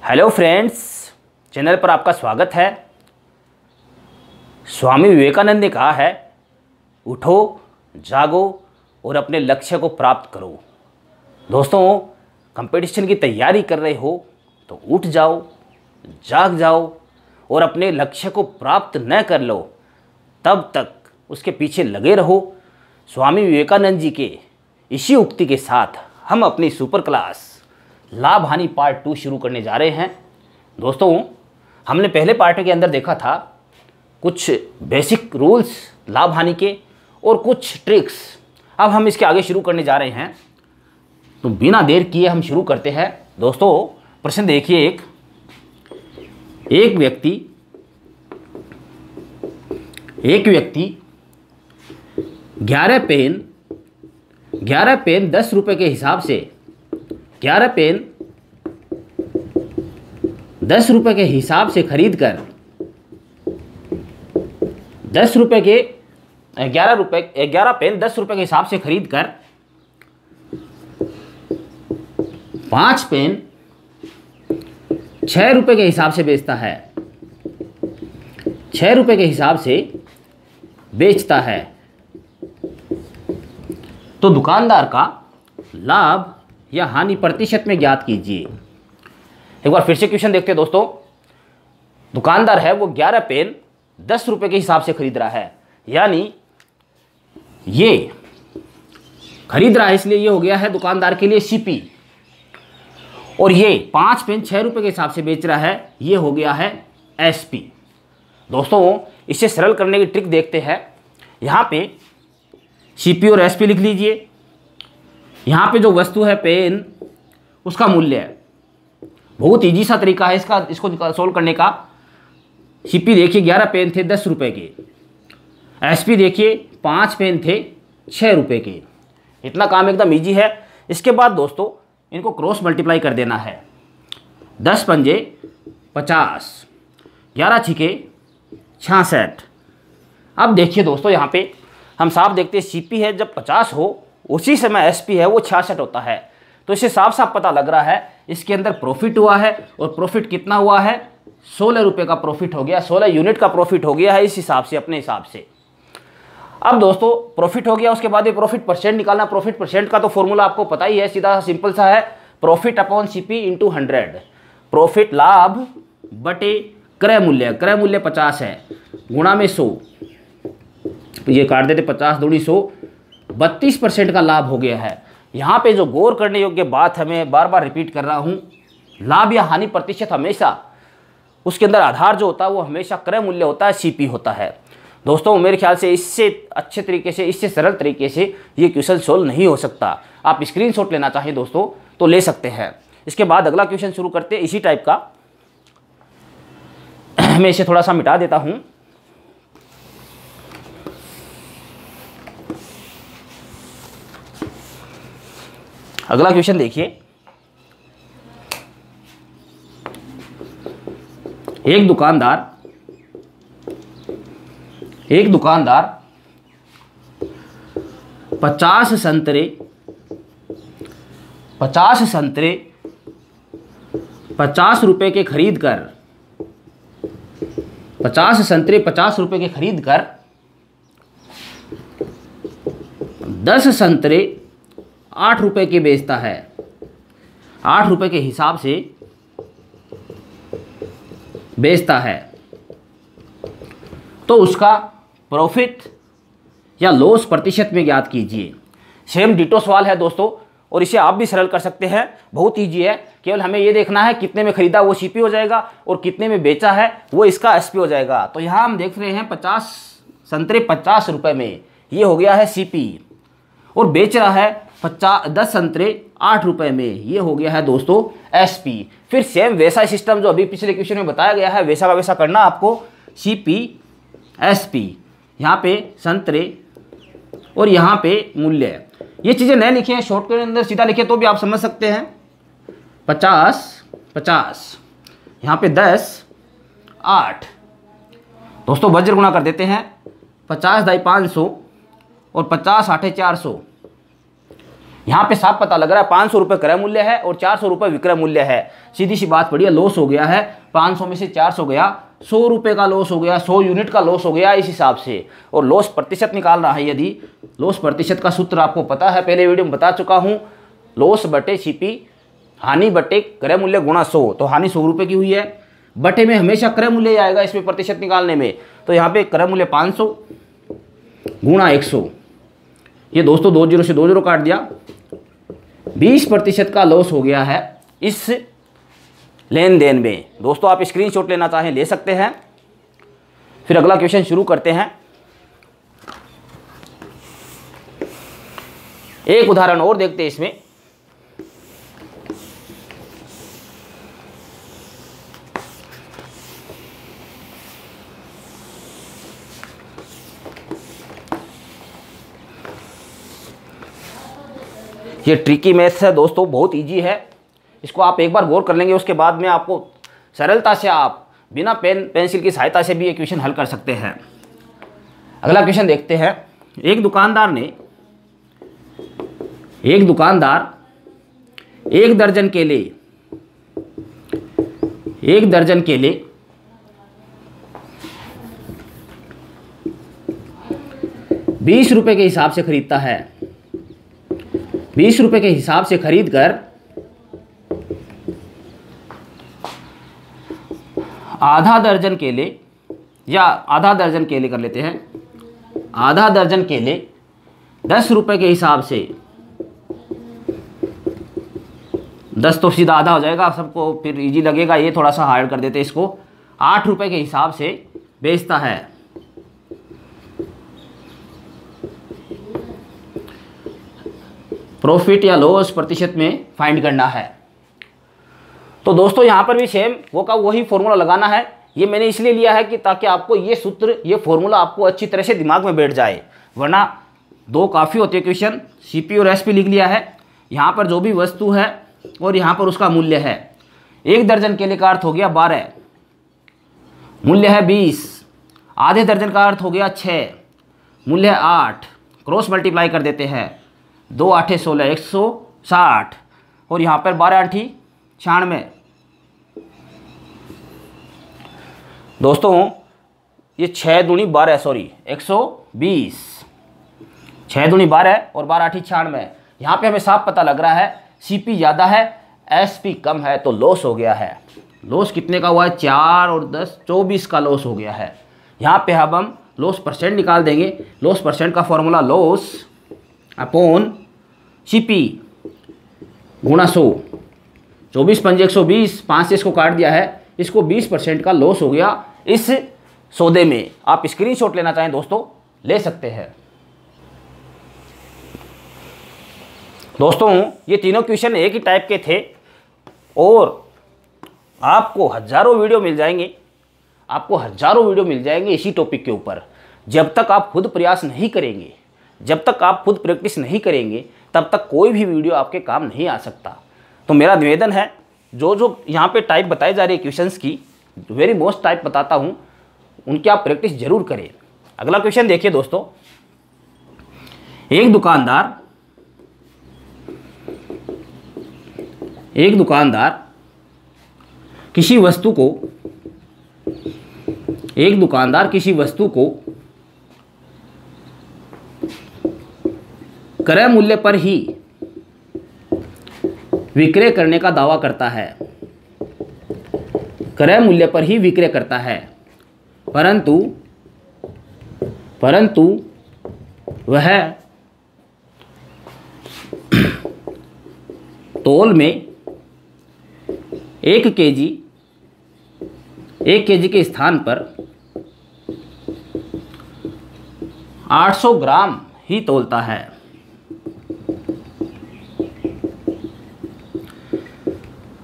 Hello friends, channel पर आपका स्वागत है। स्वामी विवेकानंद ने कहा है, उठो, जागो और अपने लक्ष्य को प्राप्त करो। दोस्तों, कंपटीशन की तैयारी कर रहे हो तो उठ जाओ, जाग जाओ और अपने लक्ष्य को प्राप्त न कर लो तब तक उसके पीछे लगे रहो। स्वामी विवेकानंद जी के इसी उक्ति के साथ हम अपनी सुपर क्लास लाभ हानि पार्ट 2 शुरू करने जा रहे हैं। दोस्तों, हमने पहले पार्ट के अंदर देखा था कुछ बेसिक रूल्स लाभ हानि के और कुछ ट्रिक्स। अब हम इसके आगे शुरू करने जा रहे हैं, तो बिना देर किए हम शुरू करते हैं। दोस्तों, प्रश्न देखिए। एक व्यक्ति 11 पेन 10 रुपए के हिसाब से 11 पेन 10 रुपए के हिसाब से खरीद कर 11 पेन 10 रुपए के हिसाब से खरीद कर 5 पेन 6 रुपए के हिसाब से बेचता है। 6 रुपए के हिसाब से बेचता है तो दुकानदार का लाभ या हानि प्रतिशत में ज्ञात कीजिए। एक बार फिर से क्वेश्चन देखते हैं दोस्तों। दुकानदार है, वो 11 पेन 10 रुपए के हिसाब से खरीद रहा है, यानी ये खरीद रहा है, इसलिए ये हो गया है दुकानदार के लिए सीपी। और ये 5 पेन 6 रुपए के हिसाब से बेच रहा है, ये हो गया है एसपी। दोस्तों, इसे सरल करने की ट्रिक देखते हैं। यहाँ पे सीपी और एसपी लिख लीजिए। यहाँ पे जो वस्तु है पेन, उसका मूल्य है। बहुत इजी सा तरीका है इसको सोल्व करने का। सीपी देखिए 11 पेन थे 10 रुपए के, एसपी देखिए 5 पेन थे 6 रुपए के। इतना काम एकदम इजी है। इसके बाद दोस्तों इनको क्रॉस मल्टीप्लाई कर देना है। 10 पंजे 50, 11 छिके 66। अब देखिए दोस्तों, यहाँ पे हम साफ देखते हैं, सीपी है जब 50 हो उसी समय एसपी है वो 66 होता है। तो इससे साफ साफ पता लग रहा है इसके अंदर प्रॉफिट हुआ है। और प्रॉफिट कितना हुआ है? 16 रुपये का प्रॉफिट हो गया, 16 यूनिट का प्रॉफिट हो गया है इस हिसाब से, अपने हिसाब से। अब दोस्तों प्रॉफिट हो गया, उसके बाद ये प्रॉफिट परसेंट निकालना। प्रॉफिट परसेंट का तो फॉर्मूला आपको पता ही है, सीधा सिंपल सा है, profit upon CP into 100। Profit लाभ बटे क्रय मूल्य, क्रय मूल्य 50 है, गुणा में 100। ये काट देते, 50 दूनी 100, 32% का लाभ हो गया है। यहाँ पे जो गौर करने योग्य बात है, मैं बार बार रिपीट कर रहा हूँ, लाभ या हानि प्रतिशत हमेशा उसके अंदर आधार जो होता है वो हमेशा क्रय मूल्य होता है, सीपी होता है। दोस्तों, मेरे ख्याल से इससे अच्छे तरीके से, इससे सरल तरीके से ये क्वेश्चन सोल्व नहीं हो सकता। आप स्क्रीनशॉट लेना चाहें दोस्तों तो ले सकते हैं। इसके बाद अगला क्वेश्चन शुरू करते हैं इसी टाइप का। मैं इसे थोड़ा सा मिटा देता हूँ। अगला क्वेश्चन देखिए। एक दुकानदार 50 संतरे 50 रुपए के खरीद कर 50 संतरे 50 रुपए के खरीद कर 10 संतरे 8 रुपए के बेचता है। 8 रुपए के हिसाब से बेचता है तो उसका प्रॉफिट या लॉस प्रतिशत में ज्ञात कीजिए। सेम डिटो सवाल है दोस्तों, और इसे आप भी सरल कर सकते हैं। बहुत ईजी है, केवल हमें ये देखना है कितने में खरीदा वो सीपी हो जाएगा और कितने में बेचा है वो इसका एसपी हो जाएगा। तो यहाँ हम देख रहे हैं 50 संतरे 50 रुपए में, ये हो गया है सीपी, और बेच रहा है 10 संतरे 8 रुपए में, ये हो गया है दोस्तों एसपी। फिर सेम वैसा सिस्टम जो अभी पिछले क्वेश्चन में बताया गया है वैसा का वैसा करना आपको। सीपी एसपी, यहाँ पे संतरे और यहाँ पे मूल्य। ये चीज़ें नहीं लिखी हैं, शॉर्ट के अंदर सीधा लिखे तो भी आप समझ सकते हैं। 50 यहाँ पे 10 8। दोस्तों वज्र गुणा कर देते हैं, 50 दाई 500 और 50 8 400, यहाँ पे साफ पता लग रहा है 500 रुपये क्रय मूल्य है और 400 रुपये विक्रय मूल्य है। सीधी सी बात पड़ी है, लॉस हो गया है। 500 में से 400 गया, 100 रुपये का लॉस हो गया, 100 यूनिट का लॉस हो गया इस हिसाब से। और लॉस प्रतिशत निकाल रहा है, यदि लॉस प्रतिशत का सूत्र आपको पता है, पहले वीडियो में बता चुका हूँ, लॉस बटे सीपी, हानि बटे क्रय मूल्य गुणा 100। तो हानि 100 रुपये की हुई है, बटे में हमेशा क्रय मूल्य आएगा इसमें प्रतिशत निकालने में। तो यहाँ पे क्रय मूल्य 500 गुणा 100, ये दोस्तों 2 0 से 2 0 काट दिया। 20% का लॉस हो गया है इस लेन देन में। दोस्तों आप स्क्रीनशॉट लेना चाहें ले सकते हैं। फिर अगला क्वेश्चन शुरू करते हैं। एक उदाहरण और देखते हैं इसमें। ये ट्रिकी मैथ्स है दोस्तों, बहुत इजी है। इसको आप एक बार गौर कर लेंगे, उसके बाद में आपको सरलता से आप बिना पेन पेंसिल की सहायता से भी ये क्वेश्चन हल कर सकते हैं। अगला क्वेश्चन देखते हैं। एक दुकानदार एक दर्जन केले 20 रुपये के हिसाब से खरीदता है। 20 रुपये के हिसाब से खरीद कर आधा दर्जन केले, या आधा दर्जन केले कर लेते हैं, आधा दर्जन केले 10 रुपये के हिसाब से, 10 तो सीधा आधा हो जाएगा, सबको फिर इजी लगेगा, ये थोड़ा सा हार्ड कर देते हैं इसको, 8 रुपये के हिसाब से बेचता है। प्रॉफिट या लॉस प्रतिशत में फाइंड करना है। तो दोस्तों यहाँ पर भी सेम वो का वही फॉर्मूला लगाना है। ये मैंने इसलिए लिया है कि ताकि आपको ये सूत्र, ये फॉर्मूला आपको अच्छी तरह से दिमाग में बैठ जाए, वरना 2 काफ़ी होते हैं क्वेश्चन। सीपी और एसपी लिख लिया है, यहाँ पर जो भी वस्तु है और यहाँ पर उसका मूल्य है। एक दर्जन केले का अर्थ हो गया 12, मूल्य है 20। आधे दर्जन का अर्थ हो गया 6, मूल्य है 8। क्रॉस मल्टीप्लाई कर देते हैं, 2 8 16 160, और यहाँ पर 12 8 96। दोस्तों ये 6 दूनी 12 सॉरी 120, 6 दूनी 12 और 12 8 96। यहाँ पे हमें साफ पता लग रहा है सीपी ज़्यादा है, एसपी कम है, तो लॉस हो गया है। लॉस कितने का हुआ है? 4 और 10 24 का लॉस हो गया है। यहाँ पे अब हम लॉस परसेंट निकाल देंगे। लॉस परसेंट का फॉर्मूला लॉस अपॉन सीपी गुणा 100। 24 पंजे 120, 5 से इसको काट दिया है, इसको 20% का लॉस हो गया इस सौदे में। आप स्क्रीनशॉट लेना चाहें दोस्तों ले सकते हैं। दोस्तों ये तीनों क्वेश्चन एक ही टाइप के थे और आपको हज़ारों वीडियो मिल जाएंगे, इसी टॉपिक के ऊपर। जब तक आप खुद प्रयास नहीं करेंगे, जब तक आप खुद प्रैक्टिस नहीं करेंगे, तब तक कोई भी वीडियो आपके काम नहीं आ सकता। तो मेरा निवेदन है, जो यहाँ पे टाइप बताई जा रही है क्वेश्चंस की, वेरी मोस्ट टाइप बताता हूँ, उनकी आप प्रैक्टिस जरूर करें। अगला क्वेश्चन देखिए दोस्तों। एक दुकानदार किसी वस्तु को क्रय मूल्य पर ही विक्रय करने का दावा करता है। क्रय मूल्य पर ही विक्रय करता है, परंतु वह तौल में 1 केजी के स्थान पर 800 ग्राम ही तौलता है।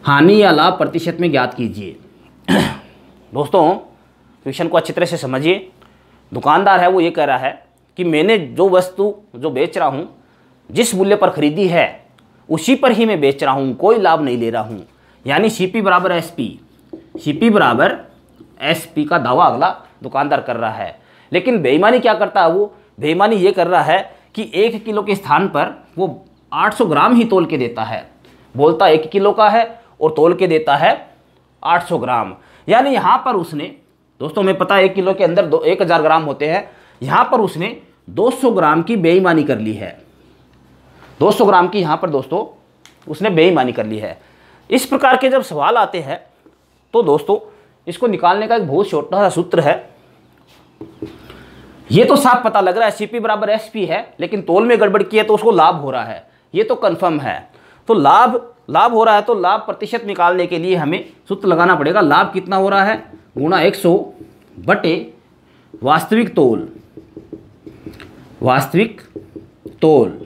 हानि या लाभ प्रतिशत में ज्ञात कीजिए। दोस्तों क्वेश्चन को अच्छी तरह से समझिए। दुकानदार है वो ये कह रहा है कि मैंने जो वस्तु जो बेच रहा हूँ, जिस मूल्य पर खरीदी है उसी पर ही मैं बेच रहा हूँ, कोई लाभ नहीं ले रहा हूँ। यानी सीपी बराबर एसपी का दावा अगला दुकानदार कर रहा है। लेकिन बेईमानी क्या करता है वो? बेईमानी ये कर रहा है कि 1 किलो के स्थान पर वो 800 ग्राम ही तोल के देता है। बोलता 1 किलो का है और तोल के देता है 800 ग्राम। यानी यहाँ पर उसने, दोस्तों हमें पता है 1 किलो के अंदर 1000 ग्राम होते हैं, यहाँ पर उसने 200 ग्राम की बेईमानी कर ली है। 200 ग्राम की यहाँ पर दोस्तों उसने बेईमानी कर ली है। इस प्रकार के जब सवाल आते हैं तो दोस्तों इसको निकालने का एक बहुत छोटा सा सूत्र है। ये तो साफ पता लग रहा है सीपी बराबर एसपी है, लेकिन तोल में गड़बड़ की है तो उसको लाभ हो रहा है, ये तो कंफर्म है। तो लाभ हो रहा है तो लाभ प्रतिशत निकालने के लिए हमें सूत्र लगाना पड़ेगा। लाभ कितना हो रहा है, गुणा 100 बटे वास्तविक तोल। वास्तविक तोल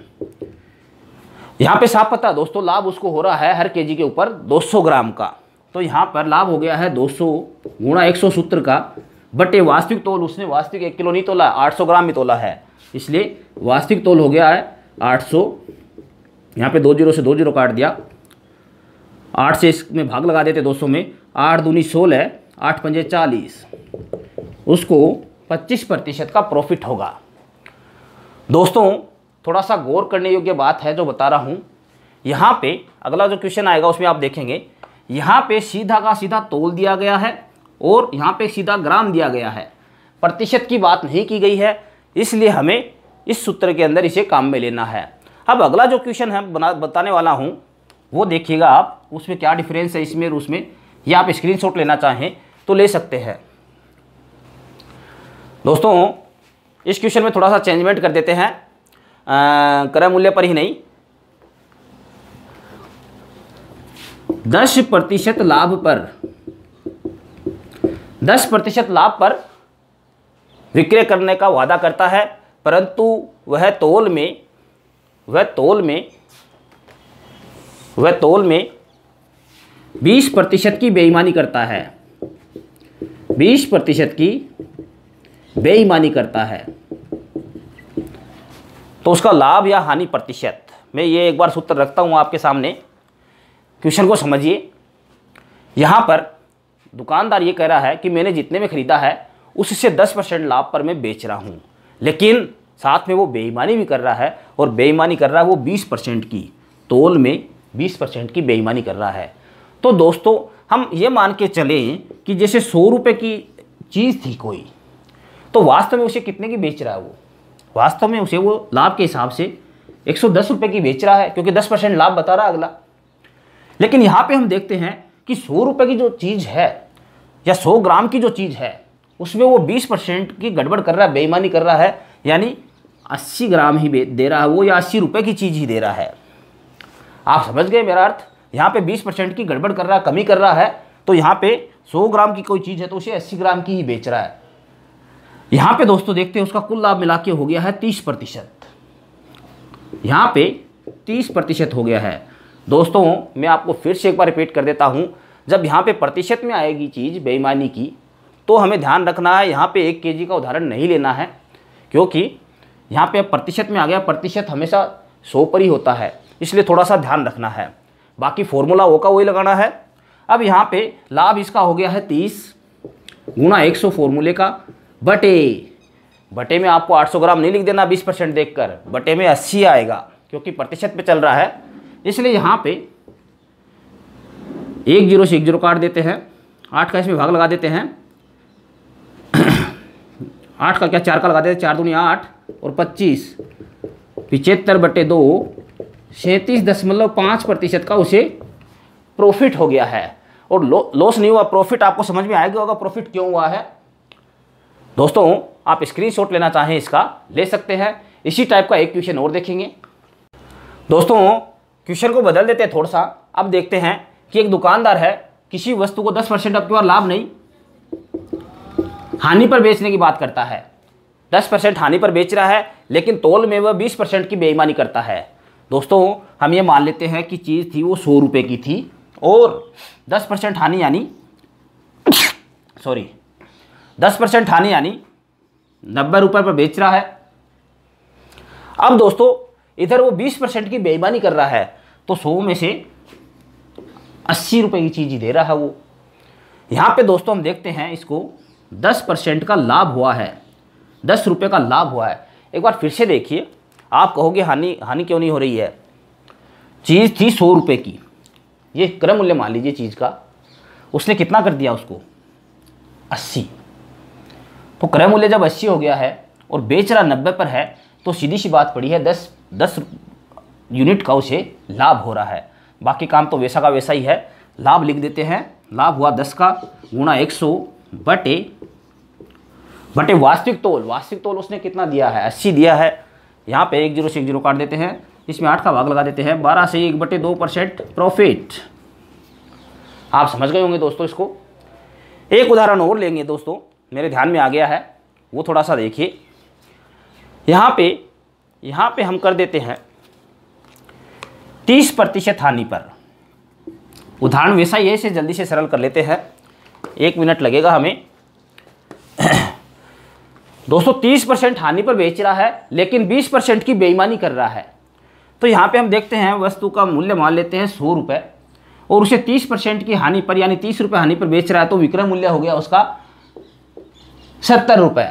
यहाँ पे साफ पता है दोस्तों, लाभ उसको हो रहा है हर केजी के ऊपर 200 ग्राम का। तो यहाँ पर लाभ हो गया है 200 गुणा 100 सूत्र का बटे वास्तविक तोल। उसने वास्तविक 1 किलो नहीं तोला, 800 ग्राम ही तोला है, इसलिए वास्तविक तोल हो गया है 800। यहाँ पे 20 से 20 काट दिया, 8 से इसमें भाग लगा देते 200 में, 8 दूनी 16, 8 पंजे 40, उसको 25% का प्रॉफिट होगा। दोस्तों थोड़ा सा गौर करने योग्य बात है जो बता रहा हूँ। यहाँ पे अगला जो क्वेश्चन आएगा उसमें आप देखेंगे, यहाँ पे सीधा का सीधा तोल दिया गया है और यहाँ पे सीधा ग्राम दिया गया है, प्रतिशत की बात नहीं की गई है, इसलिए हमें इस सूत्र के अंदर इसे काम में लेना है। अब अगला जो क्वेश्चन है बताने वाला हूँ वो देखिएगा आप, उसमें क्या डिफरेंस है इसमें और उसमें, या आप स्क्रीनशॉट लेना चाहें तो ले सकते हैं। दोस्तों इस क्वेश्चन में थोड़ा सा चेंजमेंट कर देते हैं, क्रय मूल्य पर ही नहीं, 10% लाभ पर 10% लाभ पर विक्रय करने का वादा करता है, परंतु वह तोल में 20% की बेईमानी करता है। 20% की बेईमानी करता है तो उसका लाभ या हानि प्रतिशत। मैं ये एक बार सूत्र रखता हूँ आपके सामने, क्वेश्चन को समझिए। यहाँ पर दुकानदार ये कह रहा है कि मैंने जितने में ख़रीदा है उससे 10% लाभ पर मैं बेच रहा हूँ, लेकिन साथ में वो बेईमानी भी कर रहा है, और बेईमानी कर रहा है वो 20% की, तोल में 20% की बेईमानी कर रहा है। तो दोस्तों हम ये मान के चलें कि जैसे 100 रुपये की चीज़ थी कोई, तो वास्तव में उसे कितने की बेच रहा है वो, वास्तव में उसे वो लाभ के हिसाब से 110 रुपये की बेच रहा है, क्योंकि 10% लाभ बता रहा है अगला। लेकिन यहाँ पे हम देखते हैं कि 100 रुपये की जो चीज़ है या 100 ग्राम की जो चीज़ है उसमें वो 20% की गड़बड़ कर रहा है, बेईमानी कर रहा है, यानी 80 ग्राम ही दे रहा है वो, या 80 रुपये की चीज़ ही दे रहा है। आप समझ गए मेरा अर्थ, यहाँ पे 20% की गड़बड़ कर रहा है, कमी कर रहा है, तो यहाँ पे 100 ग्राम की कोई चीज़ है तो उसे 80 ग्राम की ही बेच रहा है। यहाँ पे दोस्तों देखते हैं उसका कुल लाभ मिला के हो गया है 30%, यहाँ पे 30% हो गया है। दोस्तों मैं आपको फिर से एक बार रिपीट कर देता हूँ, जब यहाँ पे प्रतिशत में आएगी चीज़ बेईमानी की तो हमें ध्यान रखना है, यहाँ पे 1 केजी का उदाहरण नहीं लेना है, क्योंकि यहाँ पे प्रतिशत में आ गया, प्रतिशत हमेशा 100 पर ही होता है, इसलिए थोड़ा सा ध्यान रखना है। बाकी फॉर्मूला वो का वही लगाना है। अब यहाँ पे लाभ इसका हो गया है 30 गुणा 100 फॉर्मूले का, बटे में आपको 800 ग्राम नहीं लिख देना 20% देखकर, बटे में 80 आएगा, क्योंकि प्रतिशत पे चल रहा है, इसलिए यहाँ पे 1 0 से 1 0 काट देते हैं, 8 का इसमें भाग लगा देते हैं, 8 का क्या 4 का लगा देते हैं, 4 दूनी 8 और 25, 75/2 37.5% का उसे प्रॉफिट हो गया है। और लॉस नहीं हुआ, प्रॉफिट आपको समझ में आएगा होगा प्रॉफिट क्यों हुआ है। दोस्तों आप स्क्रीनशॉट लेना चाहें इसका ले सकते हैं। इसी टाइप का एक क्वेश्चन और देखेंगे। दोस्तों क्वेश्चन को बदल देते हैं थोड़ा सा। अब देखते हैं कि एक दुकानदार है, किसी वस्तु को 10% अब की बार लाभ नहीं, हानि पर बेचने की बात करता है। 10% हानि पर बेच रहा है, लेकिन तोल में वह 20% की बेईमानी करता है। दोस्तों हम ये मान लेते हैं कि चीज़ थी वो 100 रुपये की थी और 10% हानि यानी 10% हानि यानी 90 रुपये पर बेच रहा है। अब दोस्तों इधर वो 20% की बेईमानी कर रहा है, तो 100 में से 80 रुपये की चीज़ ही दे रहा है वो। यहाँ पे दोस्तों हम देखते हैं इसको 10% का लाभ हुआ है, 10 रुपये का लाभ हुआ है। एक बार फिर से देखिए, आप कहोगे हानि क्यों नहीं हो रही है। चीज़ थी 100 रुपये की, ये क्रय मूल्य मान लीजिए चीज़ का, उसने कितना कर दिया उसको 80। तो क्रय मूल्य जब 80 हो गया है और बेच रहा 90 पर है, तो सीधी सी बात पड़ी है 10 यूनिट का उसे लाभ हो रहा है। बाकी काम तो वैसा का वैसा ही है। लाभ लिख देते हैं, लाभ हुआ 10 का गुणा 100 बटे वास्तविक तोल। वास्तविक तोल उसने कितना दिया है 80 दिया है। यहाँ पे 1 0 से 1 0 काट देते हैं, इसमें 8 का भाग लगा देते हैं, 12 से 1/2% प्रॉफिट। आप समझ गए होंगे दोस्तों इसको। एक उदाहरण और लेंगे दोस्तों, मेरे ध्यान में आ गया है, वो थोड़ा सा देखिए। यहाँ पे हम कर देते हैं 30% हानि पर। उदाहरण वैसा ही है, इसे जल्दी से सरल कर लेते हैं, 1 मिनट लगेगा हमें। दोस्तों 30% हानि पर बेच रहा है, लेकिन 20% की बेईमानी कर रहा है। तो यहाँ पे हम देखते हैं वस्तु का मूल्य मान लेते हैं 100 रुपये, और उसे 30% की हानि पर यानी 30 रुपये हानि पर बेच रहा है, तो विक्रय मूल्य हो गया उसका 70 रुपये।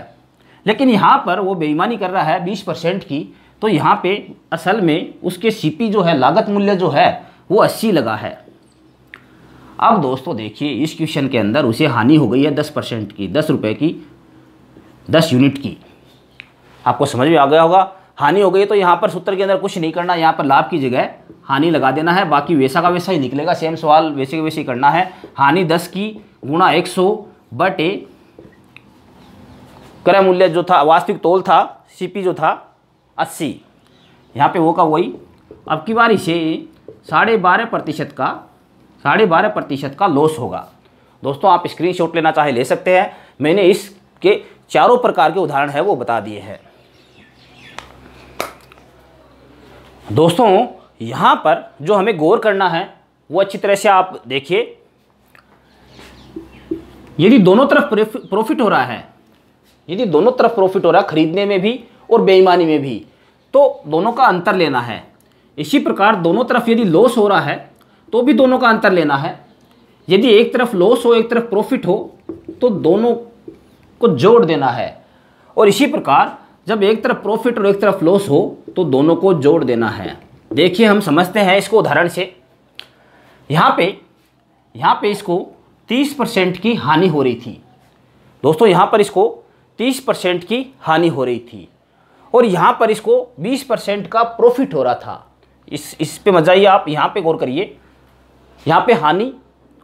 लेकिन यहाँ पर वो बेईमानी कर रहा है 20% की, तो यहाँ पे असल में उसके सीपी जो है, लागत मूल्य जो है वो 80 लगा है। अब दोस्तों देखिए इस क्वेश्चन के अंदर उसे हानि हो गई है 10% की, 10 रुपये की, 10 यूनिट की। आपको समझ में आ गया होगा। हानि हो गई तो यहाँ पर सूत्र के अंदर कुछ नहीं करना, यहाँ पर लाभ की जगह हानि लगा देना है, बाकी वैसा का वैसा ही निकलेगा। सेम सवाल वैसे के वैसे ही करना है। हानि 10 की गुणा 100 बटे क्रय मूल्य जो था, वास्तविक तोल था, सीपी जो था 80, यहाँ पे वो का वही। अब की बार इसे 12.5% का लॉस होगा। दोस्तों आप स्क्रीनशॉट लेना चाहे ले सकते हैं, मैंने इसके चारों प्रकार के उदाहरण है वो बता दिए हैं। दोस्तों यहाँ पर जो हमें गौर करना है वो अच्छी तरह से आप देखिए। यदि दोनों तरफ प्रॉफिट हो रहा है, खरीदने में भी और बेईमानी में भी, तो दोनों का अंतर लेना है। इसी प्रकार दोनों तरफ यदि लॉस हो रहा है तो भी दोनों का अंतर लेना है। यदि एक तरफ लॉस हो एक तरफ प्रॉफिट हो तो दोनों को जोड़ देना है। और इसी प्रकार जब एक तरफ प्रॉफिट और एक तरफ लॉस हो तो दोनों को जोड़ देना है। देखिए हम समझते हैं इसको उदाहरण से। यहाँ पे इसको 30% की हानि हो रही थी। दोस्तों यहाँ पर इसको 30% की हानि हो रही थी और यहाँ पर इसको 20% का प्रॉफिट हो रहा था। इस पे मत जाइए आप, यहाँ पे गौर करिए। यहाँ पे हानि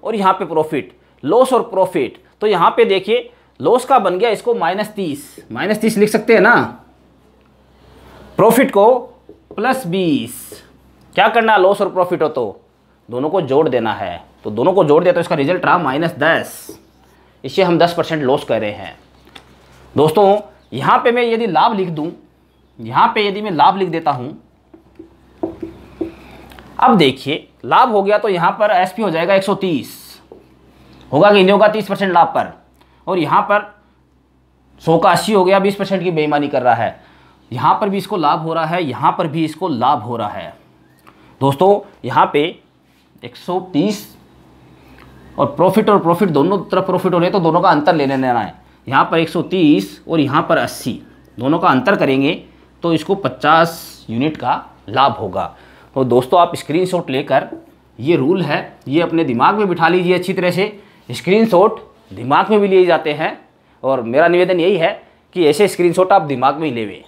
और यहाँ पे प्रॉफिट, लॉस और प्रॉफिट। तो यहाँ पे देखिए लॉस का बन गया इसको -30 लिख सकते हैं ना, प्रॉफिट को +20। क्या करना, लॉस और प्रॉफिट हो तो दोनों को जोड़ देना है। तो दोनों को जोड़ दिया तो इसका रिजल्ट रहा -10। इसे हम 10% लॉस कर रहे हैं। दोस्तों यहाँ पे मैं यदि लाभ लिख दूँ, यहाँ पे यदि मैं लाभ लिख देता हूँ, अब देखिए लाभ हो गया तो यहाँ पर एसपी हो जाएगा 130, होगा कि नहीं होगा 30% लाभ पर। और यहाँ पर 100 का 80 हो गया, 20% की बेईमानी कर रहा है। यहाँ पर भी इसको लाभ हो रहा है, यहाँ पर भी इसको लाभ हो रहा है। दोस्तों यहाँ पे 130 और प्रॉफिट दोनों तरफ प्रॉफिट हो रहे हैं, तो दोनों का अंतर ले लेना है। यहाँ पर 130 और यहाँ पर 80, दोनों का अंतर करेंगे तो इसको 50 यूनिट का लाभ होगा। तो दोस्तों आप स्क्रीनशॉट लेकर, ये रूल है, ये अपने दिमाग में बिठा लीजिए अच्छी तरह से। स्क्रीनशॉट दिमाग में भी लिए जाते हैं और मेरा निवेदन यही है कि ऐसे स्क्रीनशॉट आप दिमाग में ही लेवे।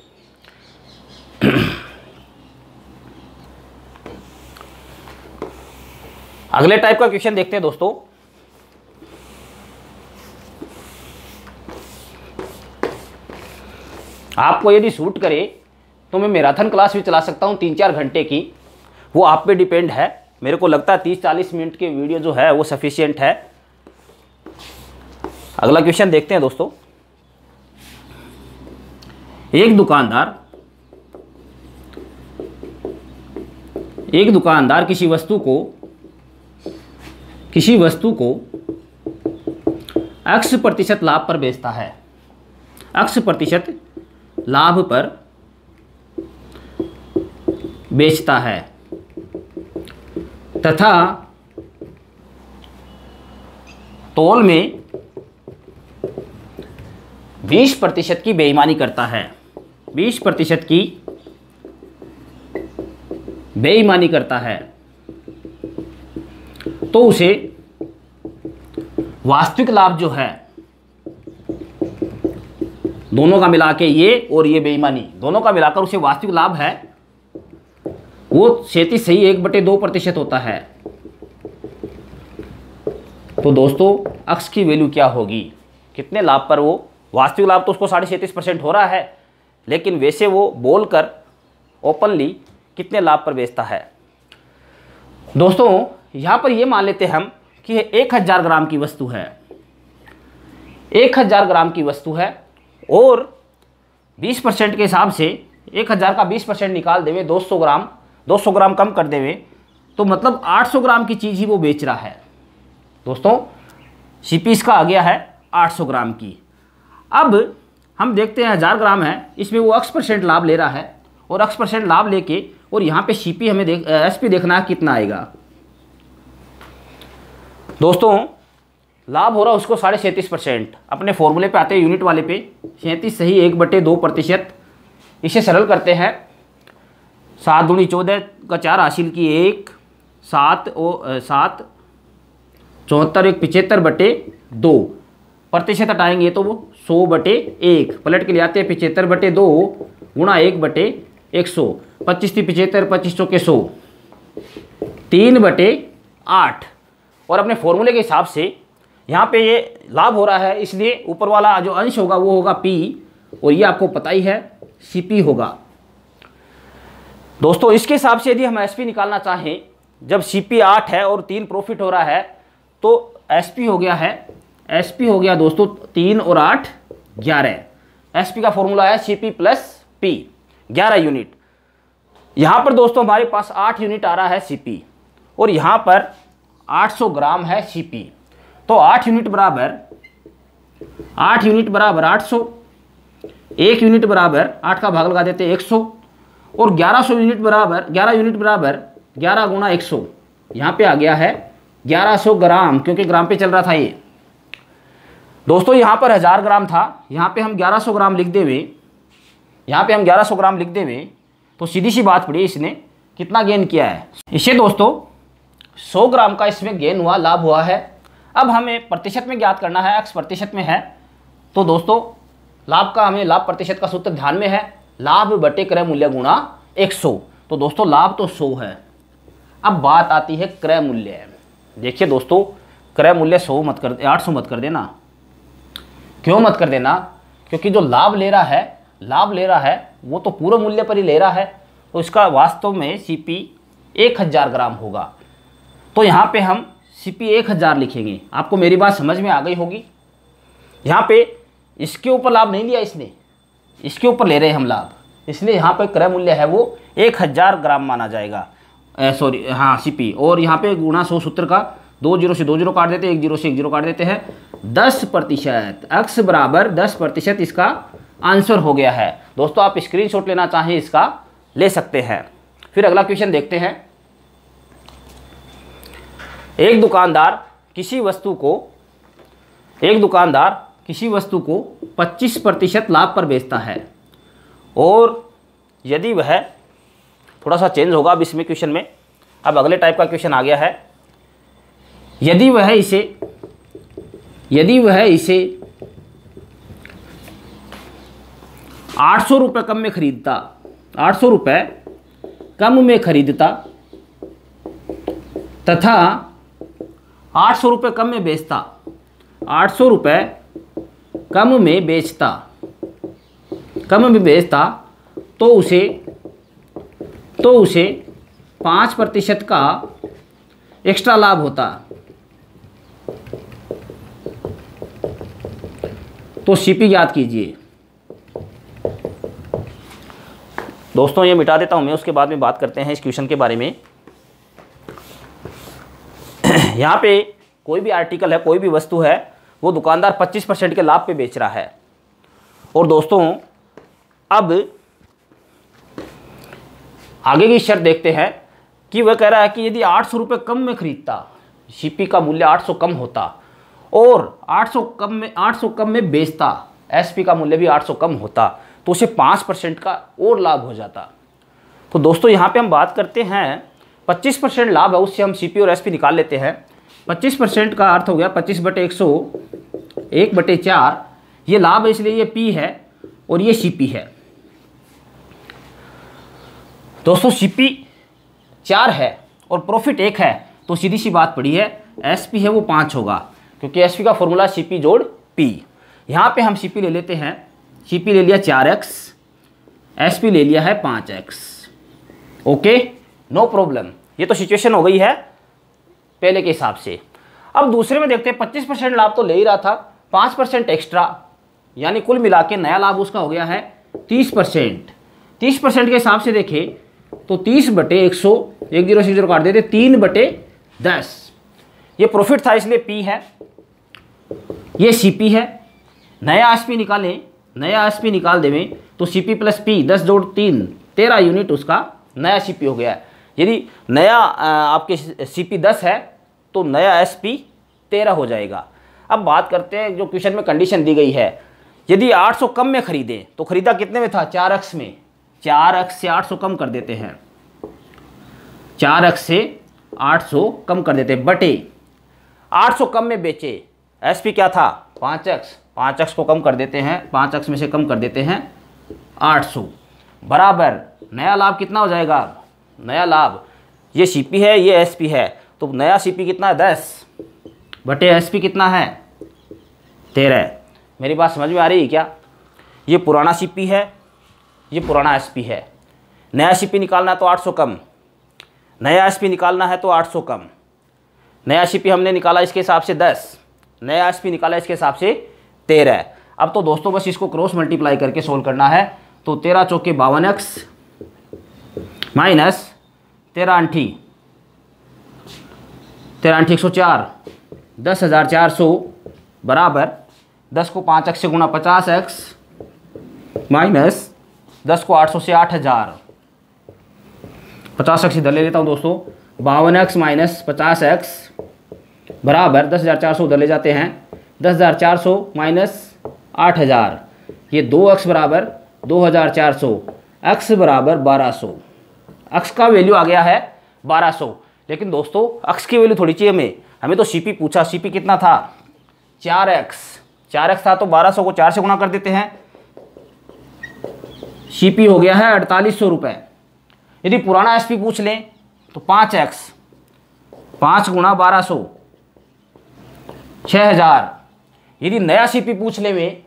अगले टाइप का क्वेश्चन देखते हैं दोस्तों। आपको यदि सूट करे तो मैं मैराथन क्लास भी चला सकता हूं 3-4 घंटे की, वो आप पे डिपेंड है। मेरे को लगता है 30-40 मिनट के वीडियो जो है वो सफिशिएंट है। अगला क्वेश्चन देखते हैं दोस्तों। एक दुकानदार किसी वस्तु को X% लाभ पर बेचता है, X% लाभ पर बेचता है तथा तौल में 20% की बेईमानी करता है, 20% की बेईमानी करता है। तो उसे वास्तविक लाभ जो है, दोनों का मिला के ये और ये बेईमानी, दोनों का मिलाकर उसे वास्तविक लाभ है वो 37.1/2% होता है। तो दोस्तों अक्स की वैल्यू क्या होगी, कितने लाभ पर वो, वास्तविक लाभ तो उसको 37.5% हो रहा है, लेकिन वैसे वो बोलकर ओपनली कितने लाभ पर बेचता है। दोस्तों यहाँ पर ये मान लेते हम कि 1000 ग्राम की वस्तु है, 1000 ग्राम की वस्तु है और 20% के हिसाब से 1000 का 20% निकाल देवे, 200 ग्राम कम कर देवे, तो मतलब 800 ग्राम की चीज़ ही वो बेच रहा है। दोस्तों सीपी इसका आ गया है 800 ग्राम की। अब हम देखते हैं 1000 ग्राम है, इसमें वो x% लाभ ले रहा है और x% लाभ लेके और यहाँ पे सीपी हमें एसपी देखना है कितना आएगा। दोस्तों लाभ हो रहा है उसको 37.5%, अपने फॉर्मूले पे आते हैं यूनिट वाले पे, 37.1/2%। इसे सरल करते हैं, 7 दूनी 14 का 4 हासिल की 1, 7 और 7 74 1 75/2, प्रतिशत हटाएंगे तो वो 100/1, पलट के ले आते हैं 75/2 गुणा 1/100, 25 × 75 25 के 100, 3/8। और अपने फॉर्मूले के हिसाब से यहाँ पे ये लाभ हो रहा है, इसलिए ऊपर वाला जो अंश होगा वो होगा P, और ये आपको पता ही है CP होगा। दोस्तों इसके हिसाब से यदि हम SP निकालना चाहें, जब CP 8 है और 3 प्रॉफिट हो रहा है, तो SP हो गया है, SP हो गया दोस्तों 3 और 8 11। SP का फॉर्मूला है CP + P, 11 यूनिट। यहाँ पर दोस्तों हमारे पास 8 यूनिट आ रहा है CP और यहाँ पर 800 ग्राम है CP, तो 8 यूनिट बराबर 800, 1 यूनिट बराबर 8 का भाग लगा देते 100 और 1100 यूनिट बराबर 11 यूनिट बराबर 11 गुणा 100, यहाँ पे आ गया है 1100 ग्राम, क्योंकि ग्राम पे चल रहा था ये। दोस्तों यहाँ पर 1000 ग्राम था, यहाँ पे हम 1100 ग्राम लिख देवे, यहाँ पे हम 1100 ग्राम लिख देवे, तो सीधी सी बात पड़ी इसने कितना गेन किया है। इसे दोस्तों 100 ग्राम का इसमें गेन हुआ, लाभ हुआ है। अब हमें प्रतिशत में ज्ञात करना है, x% में है, तो दोस्तों लाभ का हमें लाभ प्रतिशत का सूत्र ध्यान में है, लाभ बटे क्रय मूल्य गुणा 100। तो दोस्तों लाभ तो 100 है। अब बात आती है क्रय मूल्य। देखिए दोस्तों क्रय मूल्य 800 मत कर देना। क्यों मत कर देना? क्योंकि जो लाभ ले रहा है वो तो पूरे मूल्य पर ही ले रहा है, तो इसका वास्तव में CP 1000 ग्राम होगा। तो यहाँ पे हम CP 1000 लिखेंगे। आपको मेरी बात समझ में आ गई होगी। यहाँ पे इसके ऊपर लाभ नहीं लिया इसने, इसके ऊपर ले रहे हैं हम लाभ, इसलिए यहाँ पे क्रय मूल्य है वो 1000 ग्राम माना जाएगा, सॉरी हाँ CP। और यहाँ पे गुणा 100 सूत्र का 2 0 से 2 0 काट देते हैं, 1 0 से 1 0 काट देते हैं, 10%, x बराबर 10% इसका आंसर हो गया है। दोस्तों आप स्क्रीनशॉट लेना चाहें इसका ले सकते हैं। फिर अगला क्वेश्चन देखते हैं। एक दुकानदार किसी वस्तु को 25% लाभ पर बेचता है, और यदि वह, थोड़ा सा चेंज होगा अब इसमें क्वेश्चन में, अब अगले टाइप का क्वेश्चन आ गया है, यदि वह इसे 800 रुपये कम में खरीदता, 800 रुपये कम में खरीदता तथा 800 रुपये कम में बेचता, 800 रुपये कम में बेचता, तो उसे 5% का एक्स्ट्रा लाभ होता। तो CP याद कीजिए। दोस्तों ये मिटा देता हूं मैं, उसके बाद में बात करते हैं इस क्वेश्चन के बारे में। यहाँ पे कोई भी आर्टिकल है, कोई भी वस्तु है, वो दुकानदार 25% के लाभ पे बेच रहा है। और दोस्तों अब आगे की शर्त देखते हैं कि वह कह रहा है कि यदि 800 रुपये कम में खरीदता, CP का मूल्य 800 कम होता, और 800 कम में बेचता, SP का मूल्य भी 800 कम होता, तो उसे 5% का और लाभ हो जाता। तो दोस्तों यहाँ पे हम बात करते हैं 25% लाभ है, उससे हम CP और SP निकाल लेते हैं। 25% का अर्थ हो गया 25/100, 1/4। ये लाभ है इसलिए ये P है और ये CP है। दोस्तों CP 4 है और प्रॉफिट 1 है, तो सीधी सी बात पड़ी है SP है वो 5 होगा, क्योंकि SP का फॉर्मूला CP जोड़ P। यहाँ पे हम CP ले लेते हैं, CP ले लिया 4x, SP ले लिया है 5x। Okay, no problem. ये तो सिचुएशन हो गई है पहले के हिसाब से। अब दूसरे में देखते हैं, 25% लाभ तो ले ही रहा था, 5% एक्स्ट्रा, यानी कुल मिला के नया लाभ उसका हो गया है 30%। 30% के हिसाब से देखें तो 30/100, 1 0 से 0 काट देते, 3/10। ये प्रॉफिट था इसलिए P है, ये CP है। नया SP निकालें, नया SP निकाल देवें तो CP + P 10 जोड़ 3 13 यूनिट उसका नया CP हो गया। यदि नया आपके CP 10 है तो नया SP 13 हो जाएगा। अब बात करते हैं, जो क्वेश्चन में कंडीशन दी गई है, यदि 800 कम में खरीदें तो खरीदा कितने में था? 4x में। 4x से 800 कम कर देते हैं, 4x से 800 कम कर देते हैं, बटे 800 कम में बेचे, SP क्या था? 5x, 5x को कम कर देते हैं, 5x में से कम कर देते हैं 800, बराबर नया लाभ कितना हो जाएगा? नया लाभ, ये CP है, ये SP है, तो नया CP कितना है? 10 बटे SP कितना है? 13। मेरी बात समझ में आ रही है क्या? ये पुराना CP है, ये पुराना SP है। नया CP निकालना है तो 800 कम, नया SP निकालना है तो 800 कम। नया CP हमने निकाला इसके हिसाब से 10, नया SP निकाला इसके हिसाब से 13। अब तो दोस्तों बस इसको क्रॉस मल्टीप्लाई करके सोल्व करना है, तो 13 चौके 52x माइनस 13 अंठी 104, 10,400 बराबर 10 को 5x से गुणा 50x माइनस 10 को 800 से 8000। 50x इधर ले लेता हूँ दोस्तों, 52x माइनस 50x बराबर 10,400 उधर ले जाते हैं, 10,400 माइनस 8000, ये 2x बराबर 2,400, x बराबर 1200। x का वैल्यू आ गया है 1200। लेकिन दोस्तों x की वैल्यू थोड़ी चाहिए हमें तो CP पूछा, CP कितना था? 4x था, तो 1200 को 4 से गुणा कर देते हैं, CP हो गया है 4800 रुपये। यदि पुराना SP पूछ लें तो 5x, 5 गुणा 1200 6000। यदि नया CP पूछ ले में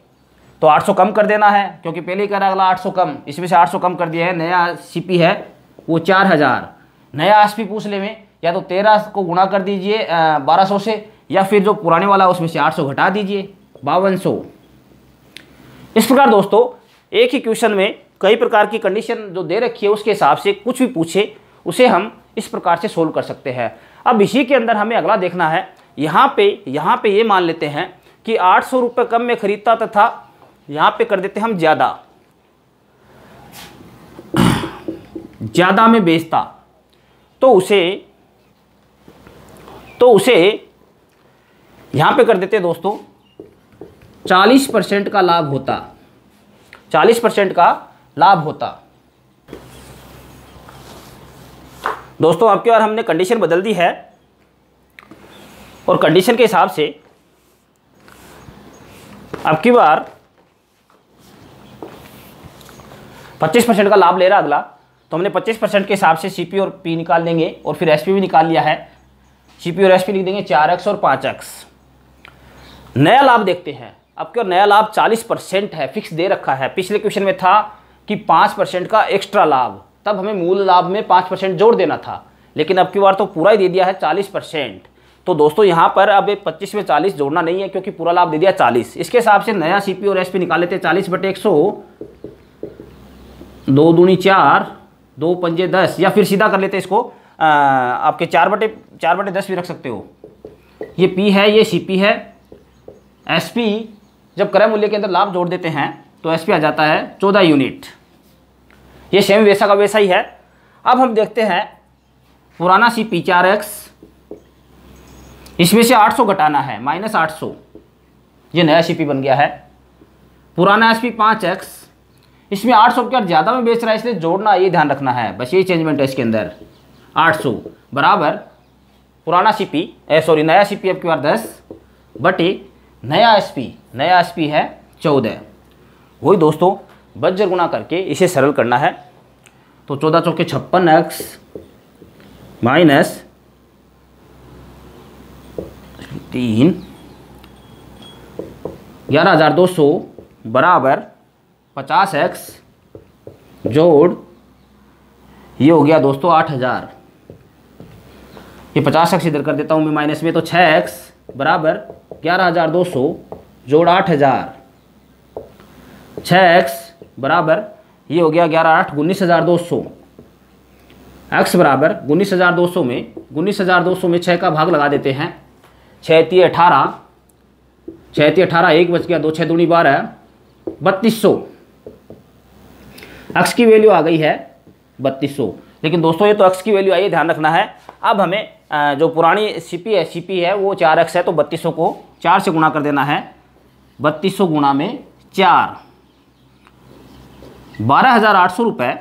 तो 800 कम कर देना है, क्योंकि पहले ही करा अगला 800 कम, इसमें से 800 कम कर दिया है। नया CP है वो 4000। नया SP पूछ ले में या तो 13 को गुणा कर दीजिए 1200 से, या फिर जो पुराने वाला उसमें से 800 घटा दीजिए 5200। इस प्रकार दोस्तों एक ही क्वेश्चन में कई प्रकार की कंडीशन जो दे रखी है उसके हिसाब से कुछ भी पूछे उसे हम इस प्रकार से सोल्व कर सकते हैं। अब इसी के अंदर हमें अगला देखना है, यहाँ पे ये मान लेते हैं कि 800 रुपये कम में खरीदता तथा यहाँ पे कर देते हम ज़्यादा में बेचता, तो उसे यहाँ पे कर देते दोस्तों 40% का लाभ होता, 40% का लाभ होता। दोस्तों अब की बार हमने कंडीशन बदल दी है और कंडीशन के हिसाब से अब की बार 25% का लाभ ले रहा अगला, तो हमने 25% के हिसाब से CP और P निकाल लेंगे और फिर SP भी निकाल लिया है। CP और SP लिख देंगे 4x और 5x। नया लाभ देखते हैं, अब क्या नया लाभ 40% है, फिक्स दे रखा है। पिछले क्वेश्चन में था कि 5% का एक्स्ट्रा लाभ, तब हमें मूल लाभ में 5% जोड़ देना था, लेकिन अब की बार तो पूरा ही दे दिया है 40%। तो दोस्तों यहाँ पर अब 25 में 40 जोड़ना नहीं है, क्योंकि पूरा लाभ दे दिया 40। इसके हिसाब से नया CP और SP निकाल लेते हैं। 40/100, 2 दूनी 4, 2 पंजे 10, या फिर सीधा कर लेते इसको आपके 4/10 भी रख सकते हो। ये P है, ये CP है। SP जब क्रय मूल्य के अंदर लाभ जोड़ देते हैं तो SP आ जाता है 14 यूनिट। ये सेम वैसा का वैसा ही है। अब हम देखते हैं पुराना CP 4x, इसमें से 800 घटाना है, -800, ये नया CP बन गया है। पुराना SP 5x, इसमें 800 क्या ज़्यादा में बेच रहा है, इसलिए जोड़ना ये ध्यान रखना है, बस ये चेंजमेंट है इसके अंदर। 800 बराबर पुराना सीपी सॉरी नया सीपी अब की बार 10 बटे नया एसपी है 14। वही दोस्तों बज्जर गुणा करके इसे सरल करना है। तो 14 चौके 56x माइनस 3 11,200 बराबर 50x जोड़ ये हो गया दोस्तों 8,000। ये 50x इधर कर देता हूँ मैं माइनस में, तो 6x बराबर 11,200 जोड़ 8,000। 6x बराबर ये हो गया 11 8 19,200। x बराबर 19,200 में 6 का भाग लगा देते हैं। 6 × 18 1 बच गया, 2 6 दूनी 12 3200। x की वैल्यू आ गई है 3200। लेकिन दोस्तों ये तो x की वैल्यू आई है, ध्यान रखना है। अब हमें जो पुरानी सीपी है वो 4x है, तो 3200 को 4 से गुणा कर देना है। 3200 गुणा में 4 12,800 रुपये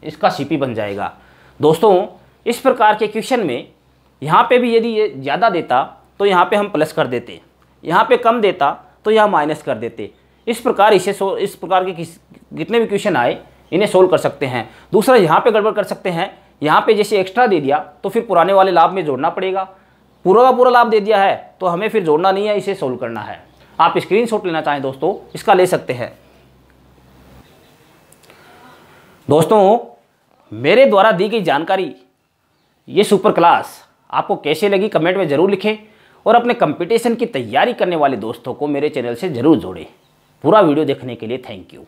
इसका सीपी बन जाएगा। दोस्तों इस प्रकार के क्वेश्चन में यहाँ पे भी यदि ये ज़्यादा देता तो यहाँ पे हम प्लस कर देते, यहाँ पे कम देता तो यहाँ माइनस कर देते। इस प्रकार इस प्रकार के जितने भी क्वेश्चन आए इन्हें सोल्व कर सकते हैं। दूसरा यहाँ पे गड़बड़ कर सकते हैं, यहाँ पे जैसे एक्स्ट्रा दे दिया तो फिर पुराने वाले लाभ में जोड़ना पड़ेगा। पूरा का पूरा लाभ दे दिया है तो हमें फिर जोड़ना नहीं है, इसे सोल्व करना है। आप स्क्रीनशॉट लेना चाहें दोस्तों इसका ले सकते हैं। दोस्तों मेरे द्वारा दी गई जानकारी ये सुपर क्लास आपको कैसे लगी कमेंट में ज़रूर लिखें, और अपने कंपटीशन की तैयारी करने वाले दोस्तों को मेरे चैनल से ज़रूर जोड़ें। पूरा वीडियो देखने के लिए थैंक यू।